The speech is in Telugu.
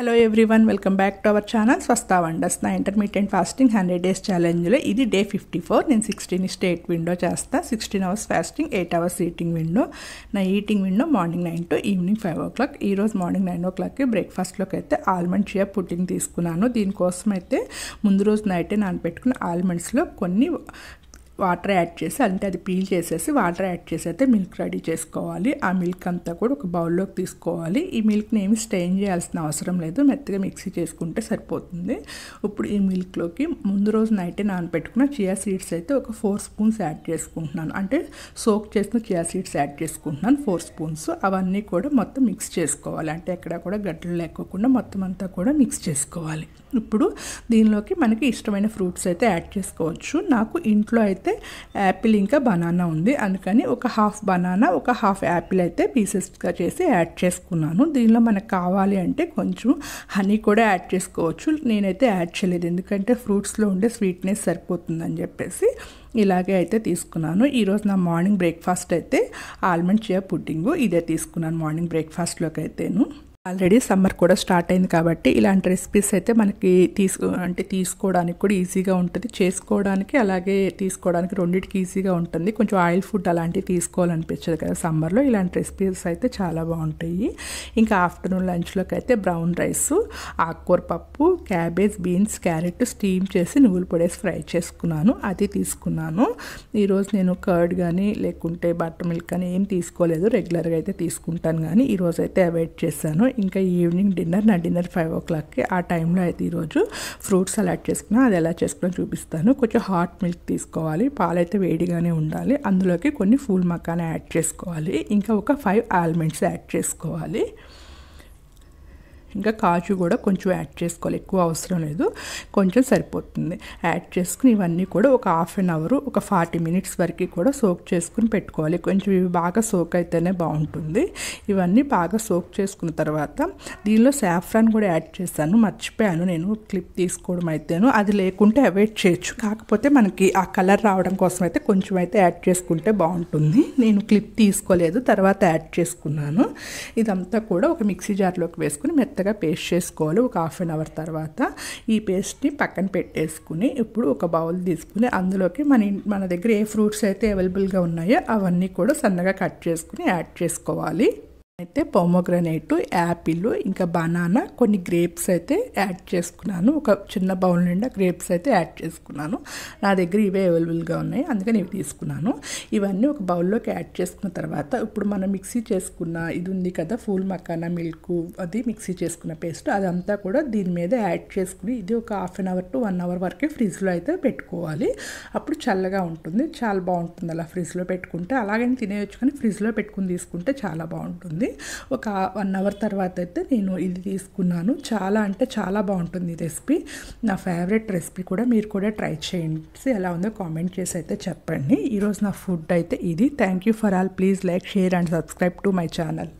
Hello everyone, welcome back to our channel Swastha wonders. నా ఇంటర్మీడియట్ ఫాస్టింగ్ 100 days ఛాలెంజ్లో ఇది డే 54. నేను 16:8 విండో చేస్తా. 16 hours fasting, 8 hours eating window. నా eating window morning 9 to evening 5 o'clock. ఈరోజు మార్నింగ్ 9 o'clockకి బ్రేక్ఫాస్ట్లోకి అయితే ఆల్మండ్ చియా పుడ్డింగ్ తీసుకున్నాను. దీనికోసం అయితే ముందు రోజు నైటే నానబెట్టుకున్న ఆల్మండ్స్లో కొన్ని వాటర్ యాడ్ చేసి, అంటే అది పీల్ చేసేసి వాటర్ యాడ్ చేసి అయితే మిల్క్ రెడీ చేసుకోవాలి. ఆ మిల్క్ అంతా కూడా ఒక బౌల్లోకి తీసుకోవాలి. ఈ మిల్క్ని ఏమి స్టెయిన్ చేయాల్సిన అవసరం లేదు, మెత్తగా మిక్సీ చేసుకుంటే సరిపోతుంది. ఇప్పుడు ఈ మిల్క్లోకి ముందు రోజు నైటే నానబెట్టుకున్న చియా సీడ్స్ అయితే ఒక 4 spoons యాడ్ చేసుకుంటున్నాను. అంటే సోక్ చేసిన చియా సీడ్స్ యాడ్ చేసుకుంటున్నాను 4 spoons. అవన్నీ కూడా మొత్తం మిక్స్ చేసుకోవాలి. అంటే ఎక్కడ కూడా గడ్డలు లేకోకుండా మొత్తం అంతా కూడా మిక్స్ చేసుకోవాలి. ఇప్పుడు దీనిలోకి మనకి ఇష్టమైన ఫ్రూట్స్ అయితే యాడ్ చేసుకోవచ్చు. నాకు ఇంట్లో అయితే యాపిల్ ఇంకా బనానా ఉంది, అందుకని ఒక హాఫ్ బనానా ఒక హాఫ్ యాపిల్ అయితే పీసెస్గా చేసి యాడ్ చేసుకున్నాను. దీనిలో మనకు కావాలి అంటే కొంచెం హనీ కూడా యాడ్ చేసుకోవచ్చు. నేనైతే యాడ్ చేయలేదు, ఎందుకంటే ఫ్రూట్స్లో ఉండే స్వీట్నెస్ సరిపోతుందని చెప్పేసి ఇలాగే అయితే తీసుకున్నాను. ఈరోజు నా మార్నింగ్ బ్రేక్ఫాస్ట్ అయితే ఆల్మండ్ చియా పుడ్డింగు ఇదే తీసుకున్నాను మార్నింగ్ బ్రేక్ఫాస్ట్లోకి అయితేను. ఆల్రెడీ సమ్మర్ కూడా స్టార్ట్ అయింది కాబట్టి ఇలాంటి రెసిపీస్ అయితే మనకి తీసుకోవడానికి కూడా ఈజీగా ఉంటుంది, చేసుకోవడానికి అలాగే తీసుకోవడానికి రెండింటికి ఈజీగా ఉంటుంది. కొంచెం ఆయిల్ ఫుడ్ అలాంటివి తీసుకోవాలనిపించదు కదా సమ్మర్లో. ఇలాంటి రెసిపీస్ అయితే చాలా బాగుంటాయి. ఇంకా ఆఫ్టర్నూన్ లంచ్లోకి అయితే బ్రౌన్ రైస్, ఆకుకూర పప్పు, క్యాబేజ్, బీన్స్, క్యారెట్ స్టీమ్ చేసి నువ్వుల పొడేసి ఫ్రై చేసుకున్నాను, అది తీసుకున్నాను. ఈరోజు నేను కర్డ్ కానీ లేకుంటే బటర్ మిల్క్ కానీ ఏం తీసుకోలేదు, రెగ్యులర్గా అయితే తీసుకుంటాను, కానీ ఈరోజు అయితే అవాయిడ్ చేశాను. ఇంకా ఈవినింగ్ డిన్నర్, నా డిన్నర్ 5 o'clockకి. ఆ టైంలో అయితే ఈరోజు ఫ్రూట్స్ సలాడ్ చేసుకున్నా, అది ఎలా చేసుకున్నా చూపిస్తాను. కొంచెం హాట్ మిల్క్ తీసుకోవాలి, పాలైతే వేడిగానే ఉండాలి. అందులోకి కొన్ని ఫూల్ మకానా యాడ్ చేసుకోవాలి, ఇంకా ఒక 5 ఆల్మండ్స్ యాడ్ చేసుకోవాలి. ఇంకా కాజు కూడా కొంచెం యాడ్ చేసుకోవాలి, ఎక్కువ అవసరం లేదు, కొంచెం సరిపోతుంది. యాడ్ చేసుకుని ఇవన్నీ కూడా ఒక హాఫ్ అన్ అవర్, ఒక 40 minutes వరకు కూడా సోక్ చేసుకుని పెట్టుకోవాలి. కొంచెం ఇవి బాగా సోక్ అయితేనే బాగుంటుంది. ఇవన్నీ బాగా సోక్ చేసుకున్న తర్వాత దీనిలో సాఫ్రాన్ కూడా యాడ్ చేశాను, మర్చిపోయాను నేను క్లిప్ తీసుకోవడం అయితేను. అది లేకుంటే అవాయిడ్ చేయొచ్చు, కాకపోతే మనకి ఆ కలర్ రావడం కోసం అయితే కొంచెం అయితే యాడ్ చేసుకుంటే బాగుంటుంది. నేను క్లిప్ తీసుకోలేదు, తర్వాత యాడ్ చేసుకున్నాను. ఇదంతా కూడా ఒక మిక్సీ జార్లోకి వేసుకుని మెత్తగా పేస్ట్ చేసుకోవాలి. ఒక హాఫ్ అన్ అవర్ తర్వాత ఈ పేస్ట్ని పక్కన పెట్టేసుకుని ఇప్పుడు ఒక బౌల్ తీసుకుని అందులోకి మన దగ్గర ఏ ఫ్రూట్స్ అయితే అవైలబుల్గా ఉన్నాయో అవన్నీ కూడా సన్నగా కట్ చేసుకుని యాడ్ చేసుకోవాలి. అయితే పొమోగ్రనేట్, యాపిల్, ఇంకా బనానా, కొన్ని గ్రేప్స్ అయితే యాడ్ చేసుకున్నాను. ఒక చిన్న బౌల్ నిండా గ్రేప్స్ అయితే యాడ్ చేసుకున్నాను. నా దగ్గర ఇవే అవైలబుల్గా ఉన్నాయి, అందుకని ఇవి తీసుకున్నాను. ఇవన్నీ ఒక బౌల్లోకి యాడ్ చేసుకున్న తర్వాత ఇప్పుడు మనం మిక్సీ చేసుకున్న ఇది ఉంది కదా ఫూల్ మకానా మిల్క్, అది మిక్సీ చేసుకున్న పేస్ట్, అదంతా కూడా దీని మీద యాడ్ చేసుకుని ఇది ఒక half an hour to 1 hour వరకే ఫ్రిడ్జ్లో అయితే పెట్టుకోవాలి. అప్పుడు చల్లగా ఉంటుంది, చాలా బాగుంటుంది. అలా ఫ్రిడ్జ్లో పెట్టుకుంటే అలాగని తినేయచ్చు, కానీ ఫ్రిడ్జ్లో పెట్టుకుని తీసుకుంటే చాలా బాగుంటుంది. ఒక 1 hour తర్వాత అయితే నేను ఇది తీసుకున్నాను. చాలా అంటే చాలా బాగుంటుంది ఈ రెసిపీ, నా ఫేవరెట్ రెసిపీ కూడా. మీరు కూడా ట్రై చేయండి, ఎలా ఉందో కామెంట్ చేసి అయితే చెప్పండి. ఈరోజు నా ఫుడ్ అయితే ఇది. Thank you for all. Please like, share and subscribe to my channel.